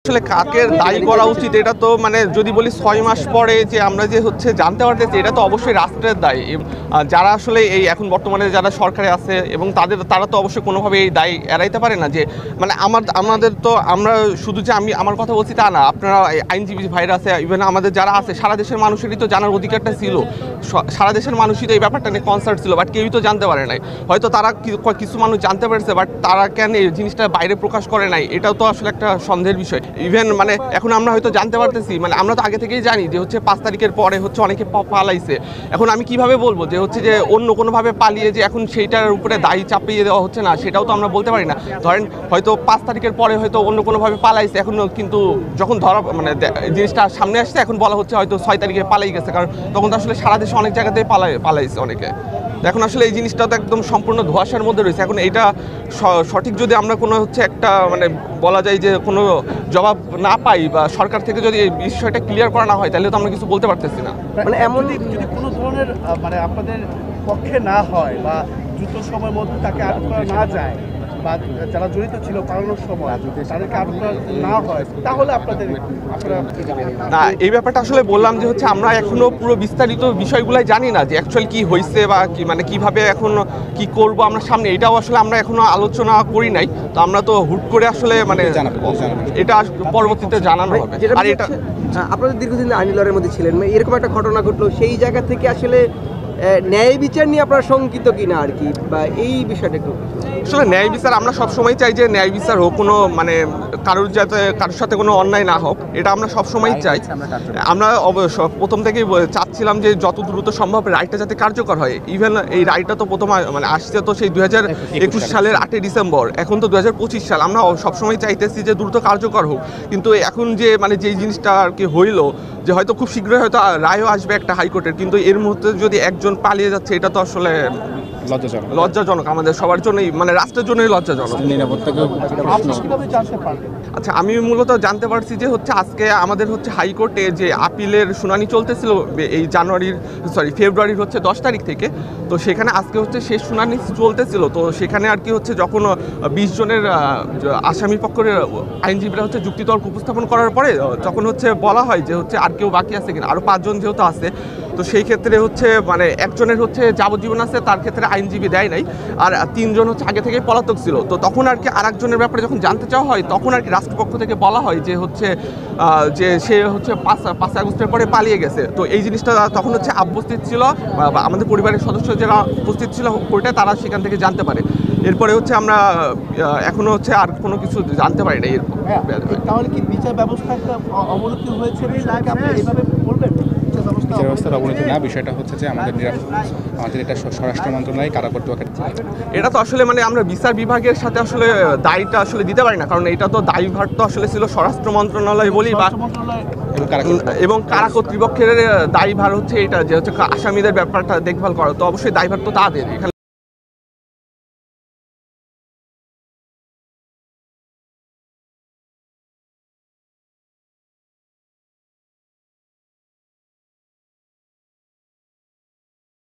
আসলে কাকে দায়ী করা উচিত এটা তো মানে যদি বলি 6 মাস পরে যে আমরা যে হচ্ছে জানতে পারতেছি এটা তো অবশ্যই রাষ্ট্রের দায়ী। যারা আসলে এই এখন বর্তমানে যারা সরকারে আছে এবং তারা তো অবশ্যই কোনোভাবে এই দায় এড়াইতে পারে না যে মানে আমাদের তো আমরা শুধু যে আমি আমার কথা বলছি তা না, আপনারা আইনজীবী ভাইরা আছে, ইভেন আমাদের যারা আছে সারা দেশের মানুষেরই তো জানার অধিকারটা ছিল। সারা দেশের মানুষই তো এই ব্যাপারটা নিয়ে কনসার্ন ছিল, বাট কেউই তো জানতে পারে নাই। হয়তো তারা কিছু মানুষ জানতে পারছে, বাট তারা কেন এই জিনিসটা বাইরে প্রকাশ করে নাই এটাও তো আসলে একটা সন্দেহের বিষয়। ইভেন মানে এখন আমরা হয়তো জানতে পারতেছি, মানে আমরা তো আগে থেকেই জানি যে হচ্ছে 5 তারিখের পরে হচ্ছে অনেকে পালাইছে। এখন আমি কিভাবে বলবো যে হচ্ছে যে অন্য কোনোভাবে পালিয়ে যে এখন সেইটার উপরে দায়ী চাপিয়ে দেওয়া হচ্ছে না, সেটাও তো আমরা বলতে পারি না। ধরেন হয়তো 5 তারিখের পরে হয়তো অন্য কোনোভাবে পালাইছে, এখন কিন্তু যখন ধরা মানে জিনিসটা সামনে আসছে এখন বলা হচ্ছে হয়তো 6 তারিখে পালাই গেছে, কারণ তখন তো আসলে সারা দেশে অনেক জায়গাতেই পালাইছে অনেকে। এখন আসলে এই জিনিসটা তো একদম সম্পূর্ণ ধোঁয়াশার মধ্যে রয়েছে। এখন এটা সঠিক যদি আমরা কোনো হচ্ছে একটা মানে বলা যায় যে কোনো জবাব না পাই বা সরকার থেকে যদি এই বিষয়টা ক্লিয়ার করা না হয় তাহলে তো আমরা কিছু বলতে পারতেছি না। মানে এমন যদি কোনো ধরনের মানে আপনাদের পক্ষে না হয় বা দ্রুত সময়ের মধ্যে তাকে আটক করা না যায় বা যারা জড়িত ছিল পালানোর সময় তাদেরকে আটক করা না হয় তাহলে আপনারা না, এই ব্যাপারটা আসলে বললাম যে হচ্ছে আমরা এখনো পুরো বিস্তারিত বিষয়গুলাই জানি না যে অ্যাকচুয়ালি কি হয়েছে বা কি মানে কিভাবে এখন কি করব আমরা সামনে, এটাও আসলে আমরা এখনো আলোচনা করি নাই। তো আমরা তো হুট করে আসলে মানে এটা পরবর্তীতে জানানো হবে। আর এটা আপনাদের দীর্ঘদিন আইনি লড়াইয়ের মধ্যে ছিলেন, এরকম একটা ঘটনা ঘটলো, সেই জায়গা থেকে আসলে ন্যায় বিচার নিয়ে আপনারা শঙ্কিত কিনা আর কি, বা এই বিষয়টা একটু। আসলে ন্যায় বিচার আমরা সবসময় চাই যে ন্যায় বিচার হোক, কোনো মানে কারোর সাথে কোনো অন্যায় না হোক, এটা আমরা সবসময় চাই। আমরা প্রথম থেকেই চাচ্ছিলাম যে যত দ্রুত সম্ভব রায়টা যাতে কার্যকর হয়। ইভেন এই রায়টা তো প্রথম মানে আসছে তো সেই 2021 সালের 8 ডিসেম্বর, এখন তো 2025 সাল। আমরা সবসময় চাইতেছি যে দ্রুত কার্যকর হোক, কিন্তু এখন যে মানে যেই জিনিসটা আর কি হইলো যে হয়তো খুব শীঘ্রই হয়তো রায়ও আসবে একটা হাইকোর্টের, কিন্তু এর মধ্যে যদি একজন পালিয়ে যাচ্ছে এটা তো আসলে লজ্জাজনক আমাদের সবার জন্যই, মানে রাষ্ট্রের জন্যই লজ্জাজনক। আচ্ছা, আমি মূলত জানতে পারছি যে হচ্ছে আজকে আমাদের হচ্ছে হাইকোর্টে যে আপিলের শুনানি চলতেছিল এই ফেব্রুয়ারির হচ্ছে 10 তারিখ থেকে, তো সেখানে আজকে হচ্ছে শেষ শুনানি চলতেছিল। তো সেখানে আর কি হচ্ছে যখন 20 জনের আসামি পক্ষের আইনজীবীরা হচ্ছে যুক্তিতর্ক উপস্থাপন করার পরে যখন হচ্ছে বলা হয় যে হচ্ছে আর কেউ বাকি আছে কিনা, আরও 5 জন যেহেতু আছে, তো সেই ক্ষেত্রে হচ্ছে মানে একজনের হচ্ছে যাবজ্জীবন আছে, তার ক্ষেত্রে আইনজীবী দেয় নাই, আর 3 জন হচ্ছে আগে থেকে পলাতক ছিল। তো তখন আর কি আরেকজনের ব্যাপারে যখন জানতে চাওয়া হয় তখন আর কি রাষ্ট্রপক্ষ থেকে বলা হয় যে হচ্ছে যে সে হচ্ছে 5 আগস্টের পরে পালিয়ে গেছে। তো এই জিনিসটা তখন হচ্ছে উপস্থিত ছিল বা আমাদের পরিবারের সদস্য যারা উপস্থিত ছিল কোর্টে তারা সেখান থেকে জানতে পারে। এরপরে হচ্ছে আমরা এখনো হচ্ছে আর কোনো কিছু জানতে পারি না। তাহলে কি বিচার ব্যবস্থা একটা অবনতি হয়েছে এইভাবে বলবেন? বিচার ব্যবস্থার অবনতি না, বিষয়টা হচ্ছে যে আমাদের এটা স্বরাষ্ট্র মন্ত্রণালয় কারা কর্তৃপক্ষ। এটা তো আসলে মানে আমরা বিচার বিভাগের সাথে আসলে দায়টা আসলে দিতে পারি না, কারণ এটা তো দায়ভার তো আসলে ছিল স্বরাষ্ট্র মন্ত্রণালয় বলি বা এবং কারা কর্তৃপক্ষের দায়ভার হচ্ছে এটা যে হচ্ছে আসামিদের ব্যাপারটা দেখভাল করা, তো অবশ্যই দায়ভার তো তাদের। এখানে